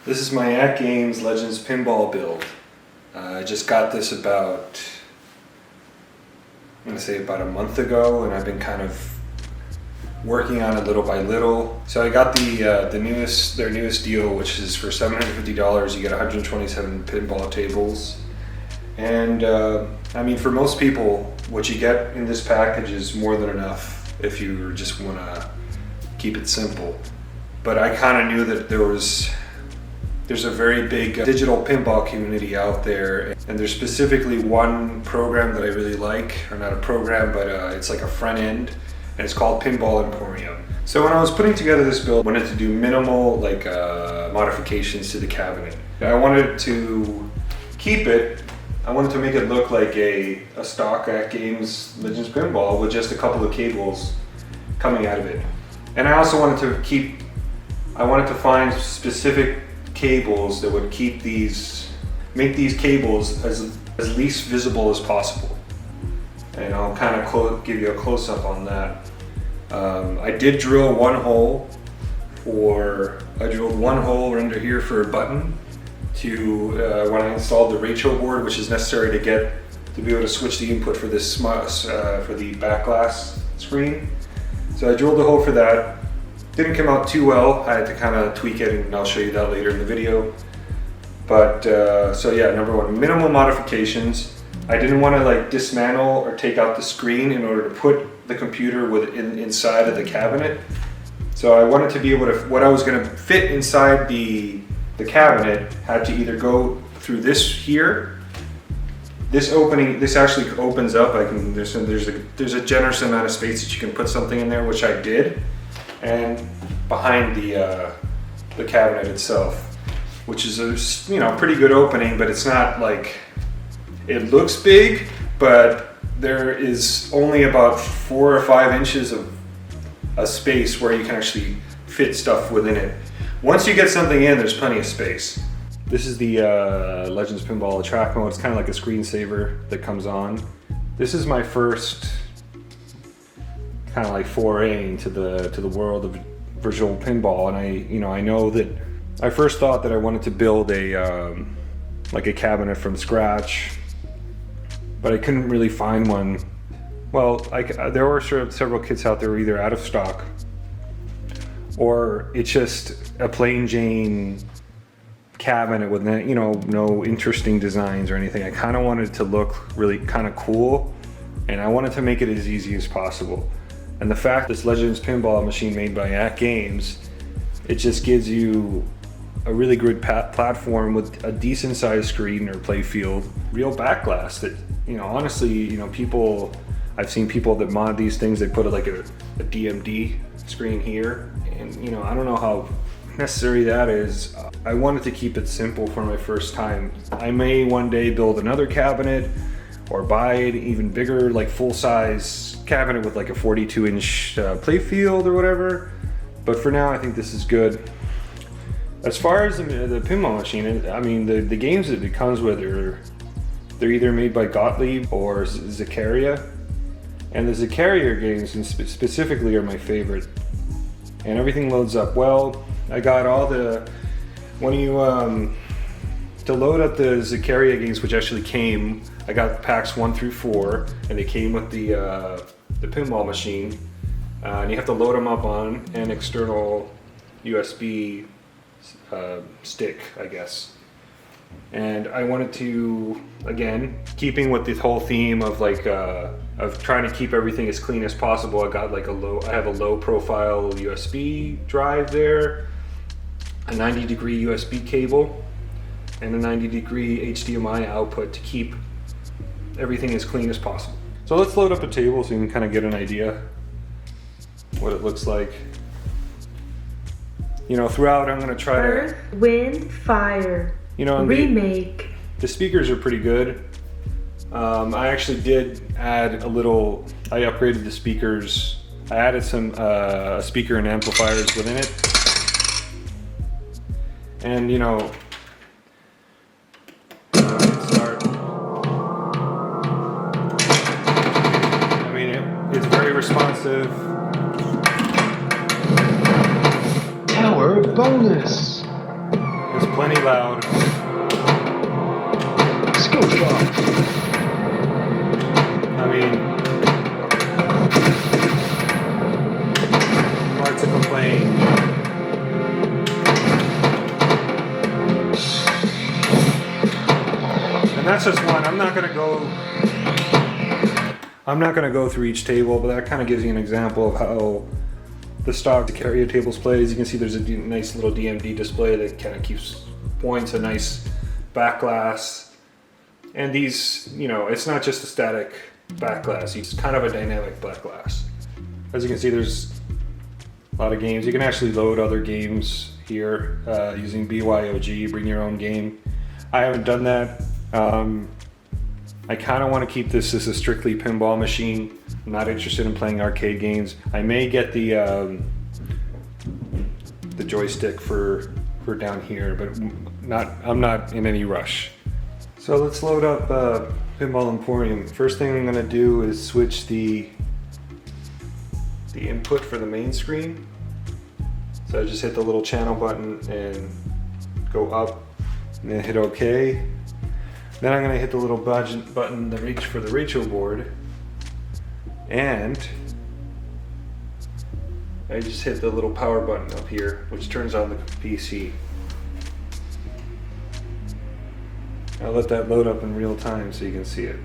This is my AtGames Legends Pinball build. I just got this about, I'm going to say about a month ago, and I've been kind of working on it little by little. So I got their newest deal, which is for $750. You get 127 pinball tables, and I mean, for most people, what you get in this package is more than enough if you just want to keep it simple. But I kind of knew that there's a very big digital pinball community out there, and there's specifically one program that I really like, or not a program, but it's like a front end, and it's called Pinball Emporium. So when I was putting together this build, I wanted to do minimal modifications to the cabinet. I wanted to keep it, I wanted to make it look like a stock AtGames Legends Pinball with just a couple of cables coming out of it. And I also wanted to find specific cables that would make these cables as least visible as possible. And I'll kind of give you a close-up on that. I did drill one hole under here for a button when I installed the Rachel board, which is necessary to be able to switch the input for this for the back glass screen. So I drilled a hole for that. Didn't come out too well. I had to kind of tweak it, and I'll show you that later in the video. But so yeah, number one, minimal modifications. I didn't want to dismantle or take out the screen in order to put the computer inside of the cabinet. So I wanted to be able to, what I was going to fit inside the cabinet had to either go through this here. This opening, this actually opens up. There's a generous amount of space that you can put something in there, which I did. And behind the cabinet itself, which is a pretty good opening, but it's not it looks big, but there is only about 4 or 5 inches of a space where you can actually fit stuff within it. Once you get something in, there's plenty of space. This is the Legends Pinball track mode. It's kind of like a screensaver that comes on. This is my first kind of foray into the world of virtual pinball, and I know that I first thought that I wanted to build a cabinet from scratch, but I couldn't really find one. Well, there were several kits out there either out of stock, or it's just a plain Jane cabinet with no interesting designs or anything. I kind of wanted to look really kind of cool, and I wanted to make it as easy as possible. And the fact this Legends Pinball machine made by AtGames, it just gives you a really good platform with a decent sized screen or play field, real back glass that, honestly, I've seen people that mod these things, they put a DMD screen here, and I don't know how necessary that is. I wanted to keep it simple for my first time. I may one day build another cabinet or buy an even bigger, full-size cabinet with a 42-inch playfield or whatever. But for now, I think this is good. As far as the pinball machine, I mean, the games that it comes with they're either made by Gottlieb or Zaccaria, and the Zaccaria games specifically are my favorite. And everything loads up well. I got all to load up the Zaccaria games, which actually came, I got packs 1 through 4, and they came with the pinball machine. And you have to load them up on an external USB stick, I guess. And I wanted to, again, keeping with the whole theme of trying to keep everything as clean as possible, I got I have a low profile USB drive there, a 90-degree USB cable, and a 90-degree HDMI output to keep everything as clean as possible. So let's load up a table so you can kind of get an idea what it looks like. Throughout I'm going to try Earth, Wind, Fire, remake. The speakers are pretty good. I actually did add I upgraded the speakers. I added some speaker and amplifiers within it. And start. I mean, it's very responsive. Tower bonus. It's plenty loud. I mean, hard to complain. And that's just one. I'm not gonna go through each table, but that kind of gives you an example of how the stock AIO tables play. As you can see, there's a nice little DMD display that kind of keeps points, a nice back glass. And these, you know, it's not just a static back glass, it's kind of a dynamic back glass. As you can see, there's a lot of games. You can actually load other games here using BYOG, bring your own game. I haven't done that. I kind of want to keep this as a strictly pinball machine. I'm not interested in playing arcade games. I may get the joystick for down here, but I'm not in any rush. So let's load up Pinball Emporium. First thing I'm going to do is switch the input for the main screen. So I just hit the little channel button and go up, and then hit OK. Then I'm going to hit the little button that reach for the Rachel board, and I just hit the little power button up here, which turns on the PC. I'll let that load up in real time so you can see it.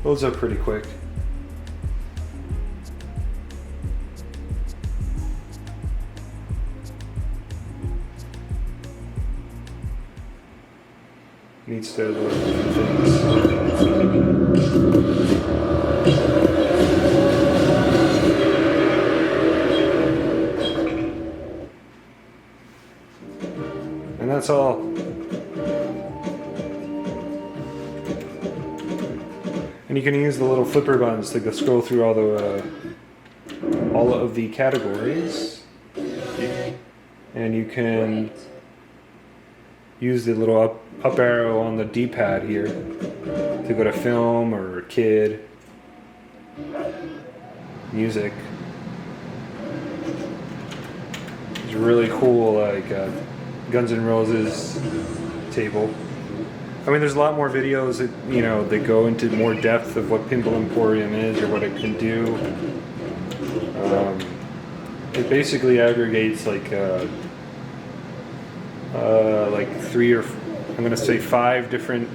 Loads up pretty quick. Needs to load a few things. And that's all. And you can use the little flipper buttons to go scroll through all of the categories, and you can use the little up arrow on the D-pad here to go to film or kid, music. It's really cool, like Guns N' Roses table. I mean, there's a lot more videos that, you know, that go into more depth of what Pinball Emporium is or what it can do. It basically aggregates like 3 or I'm going to say 5 different,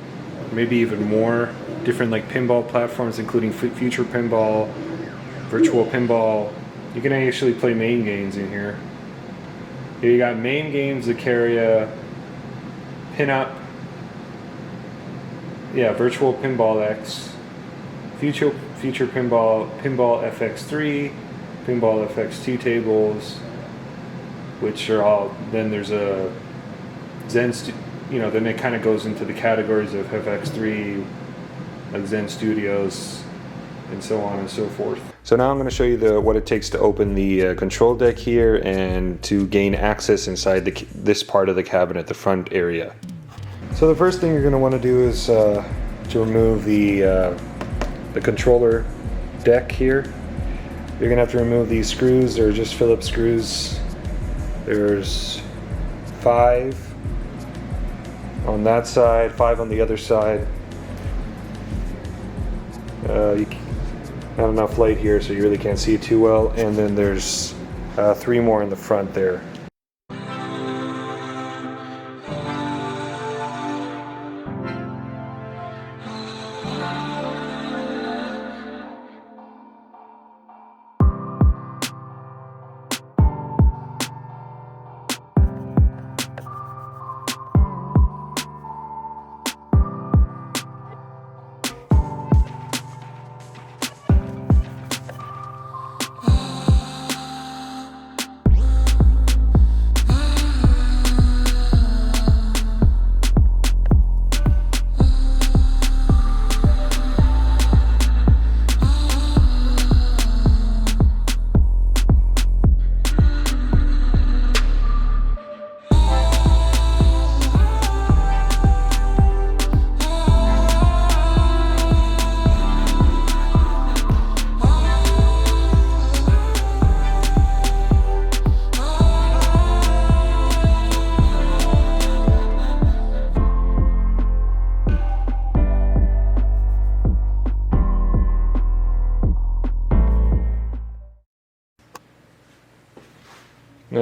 maybe even more different like pinball platforms, including future pinball, virtual pinball. You can actually play main games in here. Here you got main games that carry a pin-up. Yeah, Virtual Pinball X, Future Pinball, Pinball FX3, Pinball FX2 tables, which are all, then there's a Zen, then it kind of goes into the categories of FX3, like Zen Studios, and so on and so forth. So now I'm going to show you what it takes to open the control deck here and to gain access inside this part of the cabinet, the front area. So the first thing you're going to want to do is to remove the controller deck here. You're going to have to remove these screws. They're just Phillips screws. There's 5 on that side, 5 on the other side. Not enough light here, so you really can't see it too well. And then there's 3 more in the front there.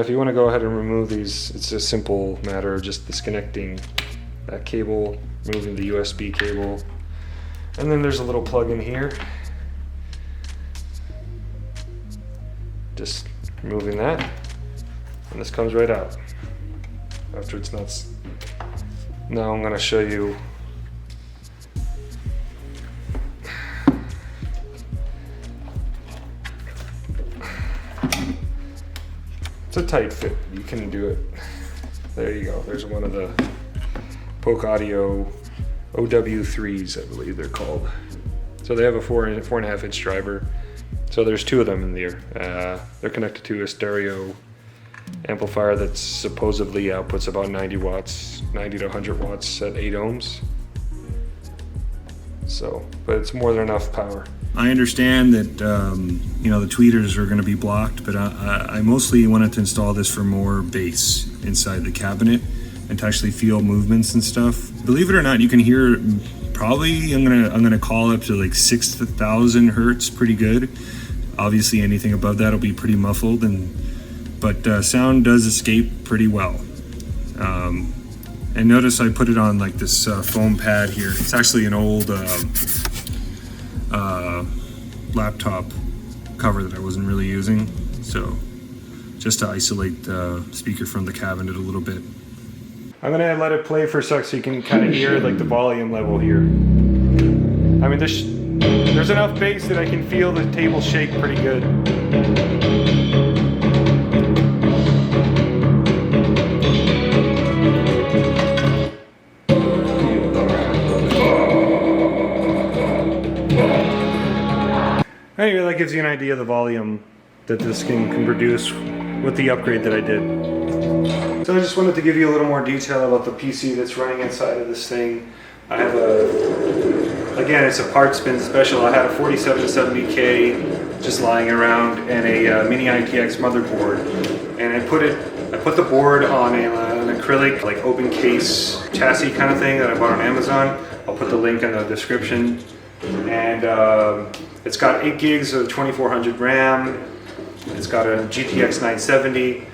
if you want to go ahead and remove these, it's a simple matter of just disconnecting that cable, removing the USB cable, and then there's a little plug in here. Just removing that, and this comes right out after it's nuts. Now I'm going to show you it's a tight fit. You can do it. There you go. There's one of the Polk Audio OW3s, I believe they're called. So they have a 4.5 inch driver. So there's two of them in there. They're connected to a stereo amplifier that supposedly outputs about 90 watts, 90 to 100 watts at 8 ohms. So, but it's more than enough power. I understand that you know, the tweeters are going to be blocked, but I mostly wanted to install this for more bass inside the cabinet and to actually feel movements and stuff. Believe it or not, you can hear probably I'm gonna call up to like 6,000 hertz, pretty good. Obviously, anything above that will be pretty muffled, but sound does escape pretty well. And notice I put it on like this foam pad here. It's actually an old laptop cover that I wasn't really using, so just to isolate the speaker from the cabinet a little bit. I'm gonna let it play for a sec so you can kind of hear like the volume level here. I mean, there's enough bass that I can feel the table shake pretty good. Anyway, that gives you an idea of the volume that this thing can produce with the upgrade that I did. So I just wanted to give you a little more detail about the PC that's running inside of this thing. I have again, it's a parts bin special. I had a 4770K just lying around and a mini ITX motherboard. And I put the board on an acrylic, like open case chassis kind of thing that I bought on Amazon. I'll put the link in the description. And it's got 8 gigs of 2400 RAM. It's got a GTX 970.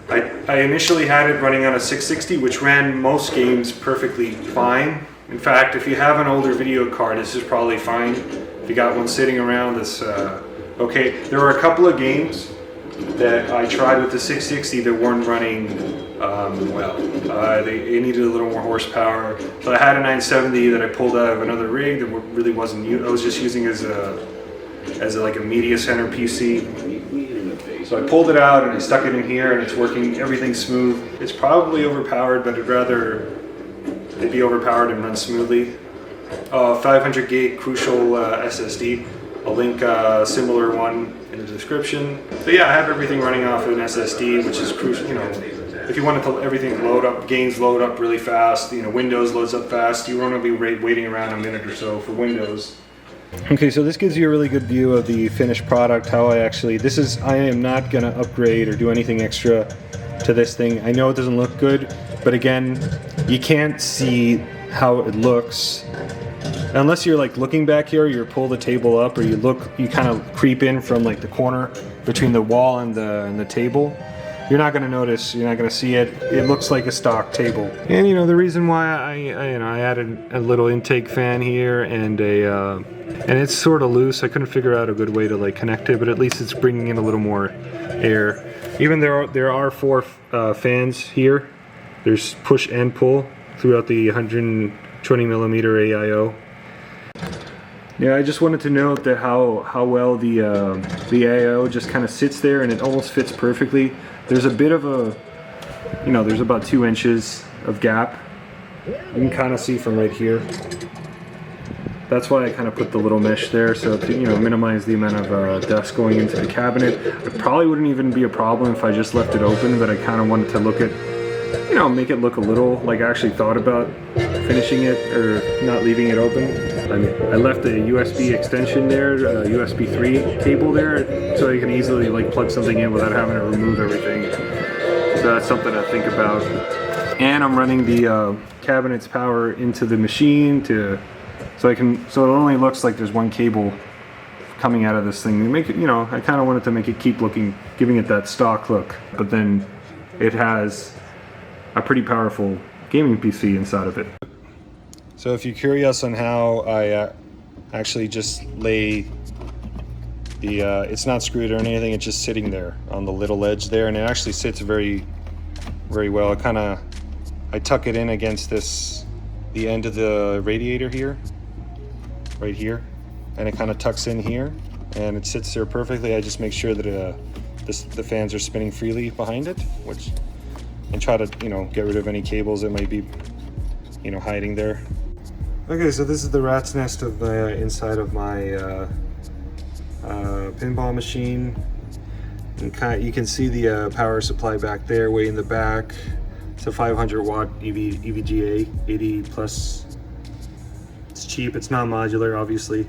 I initially had it running on a 660, which ran most games perfectly fine. In fact, if you have an older video card, this is probably fine. If you got one sitting around, it's okay. There were a couple of games that I tried with the 660 that weren't running well. They needed a little more horsepower. So I had a 970 that I pulled out of another rig that really wasn't used. I was just using as like a media center PC. So I pulled it out and I stuck it in here and it's working, everything's smooth. It's probably overpowered, but I'd rather it be overpowered and run smoothly. 500 gig Crucial SSD. I'll link a similar one in the description. But yeah, I have everything running off of an SSD, which is crucial. You know, if you want everything to load up, games load up really fast, you know, Windows loads up fast, you won't want to be waiting around a minute or so for Windows. Okay, so this gives you a really good view of the finished product, how I am not gonna upgrade or do anything extra to this thing. I know it doesn't look good, but again, you can't see how it looks unless you're like looking back here, you pull the table up, or you kind of creep in from like the corner between the wall and the table. You're not gonna notice, you're not gonna see it. It looks like a stock table. And you know, the reason why I added a little intake fan here and and it's sort of loose. I couldn't figure out a good way to like connect it, but at least it's bringing in a little more air. Even there are 4 fans here. There's push and pull throughout the 120 millimeter AIO. Yeah, I just wanted to note that how well the AIO just kind of sits there, and it almost fits perfectly. There's a bit of a, you know, there's about 2 inches of gap. You can kind of see from right here. That's why I kind of put the little mesh there, so to, you know, minimize the amount of dust going into the cabinet. It probably wouldn't even be a problem if I just left it open, but I kind of wanted to look at, you know, make it look a little like I actually thought about finishing it or not leaving it open. I mean, I left a USB extension there, a USB 3 cable there, so you can easily like plug something in without having to remove everything. So that's something to think about. And I'm running the cabinet's power into the machine so it only looks like there's one cable coming out of this thing. To make it, you know, I kind of wanted to make it keep looking, giving it that stock look, but then it has a pretty powerful gaming PC inside of it. So if you're curious on how I actually just lay the, it's not screwed or anything, it's just sitting there on the little ledge there, and it actually sits very, very well. I tuck it in against the end of the radiator here, right here, and it kind of tucks in here, and it sits there perfectly. I just make sure that the fans are spinning freely behind it, and try to, get rid of any cables that might be, hiding there. Okay, so this is the rat's nest of the inside of my pinball machine. And you can see the power supply back there, way in the back. It's a 500 watt EVGA, 80 plus. It's cheap, it's non-modular, obviously.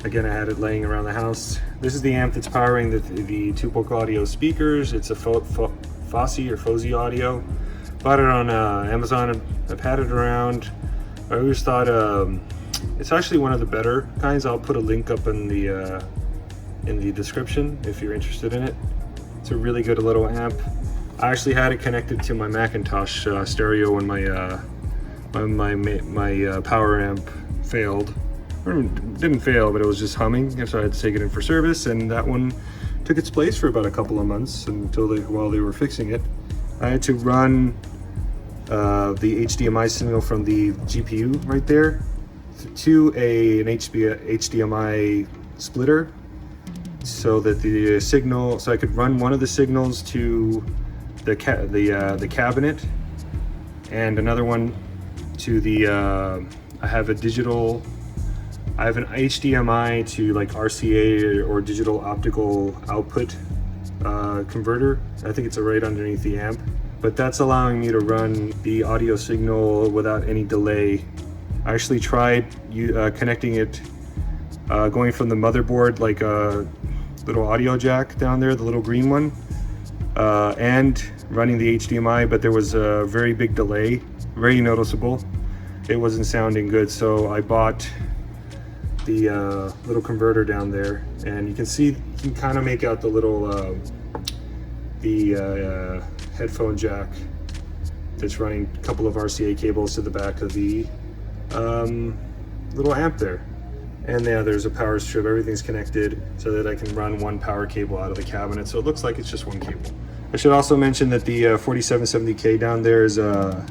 Again, I had it laying around the house. This is the amp that's powering the two Polk audio speakers. It's a Fosi or Fosi audio. Bought it on Amazon. I've had it around. I always thought it's actually one of the better kinds. I'll put a link up in the description if you're interested in it. It's a really good little amp. I actually had it connected to my Macintosh stereo when my power amp failed. Or didn't fail, but it was just humming, and so I had to take it in for service, and that one took its place for about a couple of months while they were fixing it. I had to run the HDMI signal from the GPU right there to an HDMI splitter, so that I could run one of the signals to the cabinet, and another one to I have an HDMI to like RCA or digital optical output converter. I think it's right underneath the amp, but that's allowing me to run the audio signal without any delay. I actually tried connecting it, going from the motherboard, like a little audio jack down there, the little green one, and running the HDMI, but there was a very big delay, very noticeable. It wasn't sounding good, so I bought the little converter down there, and you can kind of make out the little headphone jack that's running a couple of RCA cables to the back of the little amp there. And there's a power strip. Everything's connected so that I can run one power cable out of the cabinet, so it looks like it's just one cable. I should also mention that the 4770K down there is I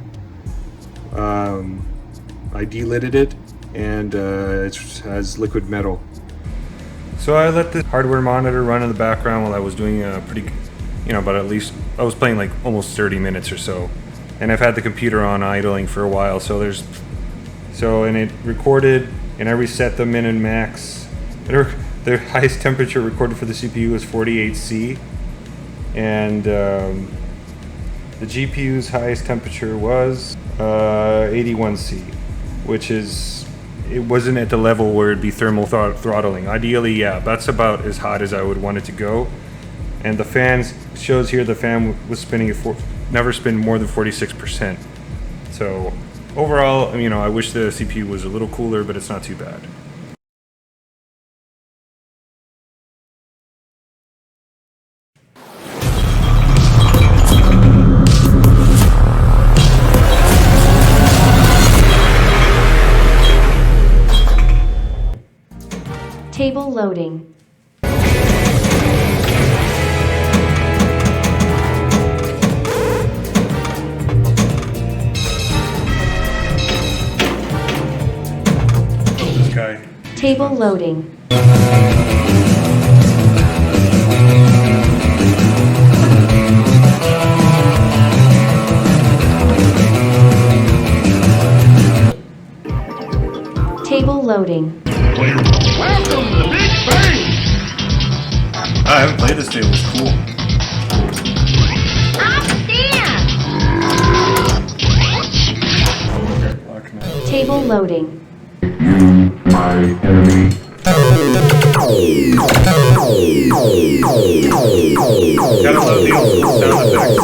de-lidded it, and it has liquid metal. So I let the hardware monitor run in the background while I was doing a pretty, but at least I was playing like almost 30 minutes or so, and I've had the computer on idling for a while. And it recorded, and I reset the min and max. The highest temperature recorded for the CPU was 48C, and the GPU's highest temperature was 81C, which it wasn't at the level where it'd be thermal throttling. Ideally, yeah, that's about as hot as I would want it to go. And the fans, shows here the fan was spinning never spin more than 46%. So overall, I wish the CPU was a little cooler, but it's not too bad. Table loading. This guy. Table loading. Table loading. Welcome to the Big Bang! I haven't played this table, it's cool. Table loading. My enemy. Gotta load the sound effects.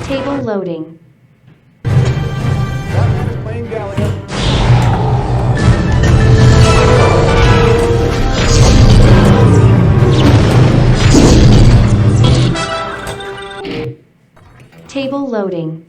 Table loading. Table loading.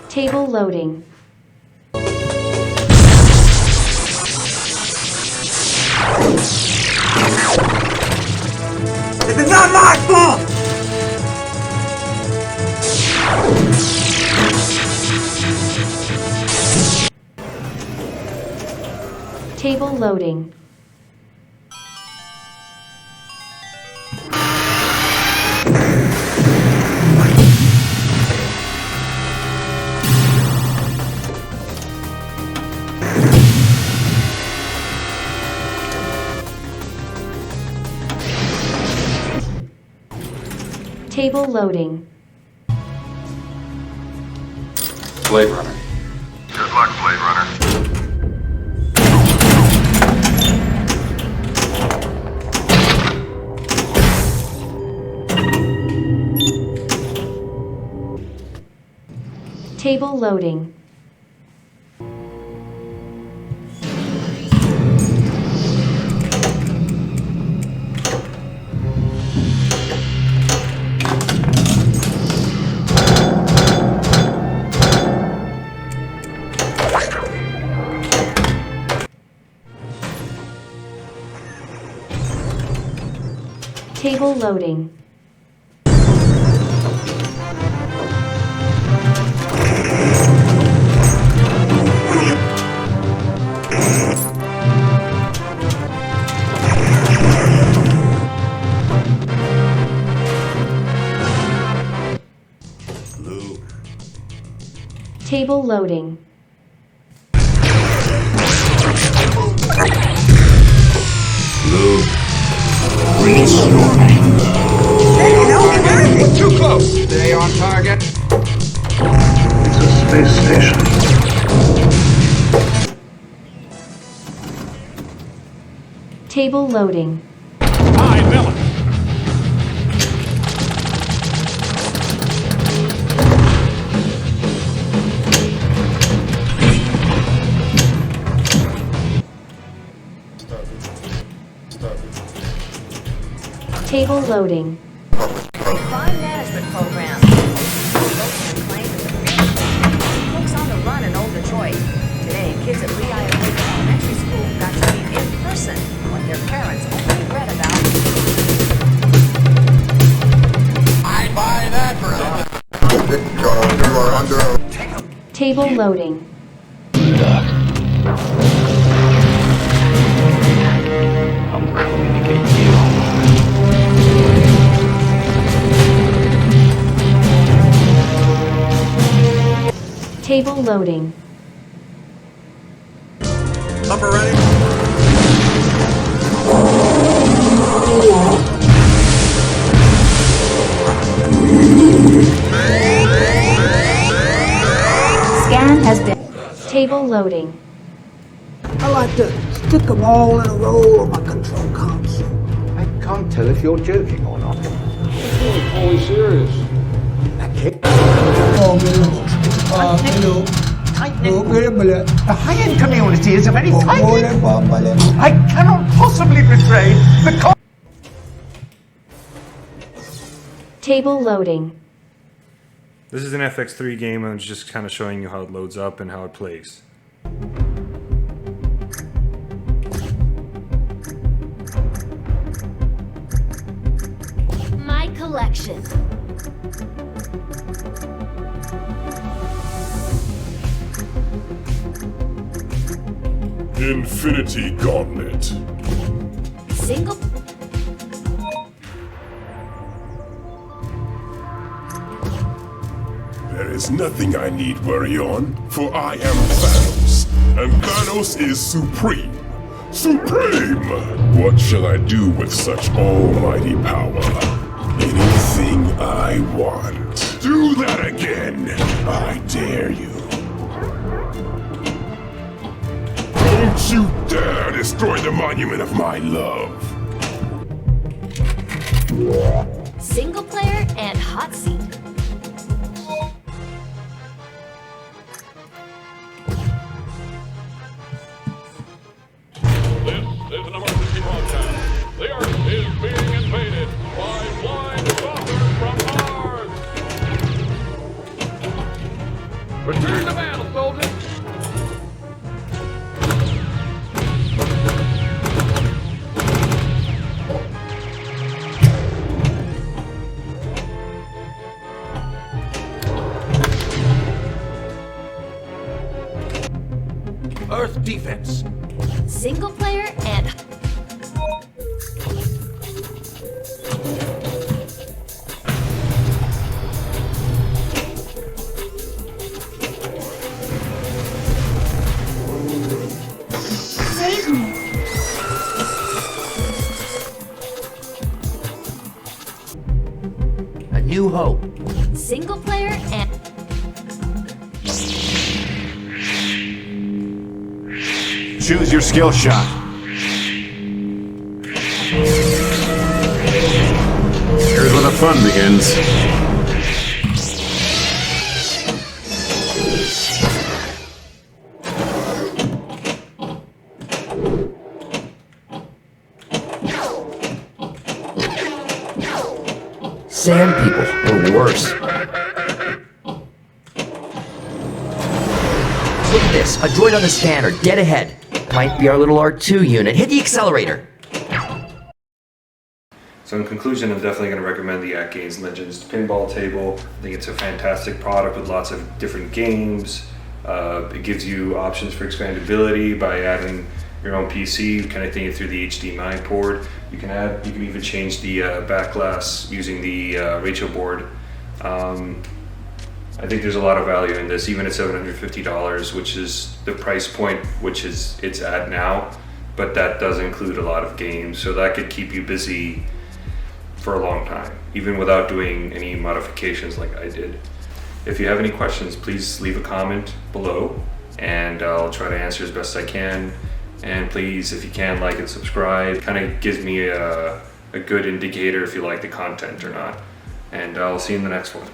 Table loading. It is not my fault! Table loading. Table loading. Blade Runner. Good luck, Blade Runner. Table loading. Table loading. Table loading. Too close! Stay on target. It's a space station. Table loading. Hi, Miller. Table loading. Fine management program. Folks can claim that the Folks on the run in Old Detroit. Today, kids at AIO Elementary School got to meet in person what their parents only read about. I buy that for Table loading. I'm coming to get you. Table loading. Upper ready? Scan has been. Table loading. I like to stick them all in a row on my control console. I can't tell if you're joking or not. Holy serious. The high-end community is a very tight-knit. I cannot possibly betray the Table loading. This is an FX3 game. I'm just kind of showing you how it loads up and how it plays. My collection. Infinity Gauntlet. Single. There is nothing I need worry on, for I am Thanos, and Thanos is supreme. Supreme! What shall I do with such almighty power? Anything I want. Do that again! I dare you. Don't you dare destroy the monument of my love! Single. hot seat. This is an emergency broadcast. The Earth is being invaded by flying saucers from Mars. Return to battle, soldiers. Earth defense. Single player and save me. A New Hope. Single player and Choose your skill shot. Here's where the fun begins. Sand people are worse. Look at this, a droid on the scanner, dead ahead. Might be our little R2 unit. Hit the accelerator. So in conclusion, I'm definitely going to recommend the AtGames Legends Pinball table. I think it's a fantastic product with lots of different games. It gives you options for expandability by adding your own PC, connecting it through the HDMI port. You can even change the back glass using the ratio board. I think there's a lot of value in this, even at $750, which is the price point which it's at now, but that does include a lot of games, so that could keep you busy for a long time, even without doing any modifications like I did. If you have any questions, please leave a comment below, and I'll try to answer as best I can. And please, if you can, like and subscribe. Kind of gives me a good indicator if you like the content or not. And I'll see you in the next one.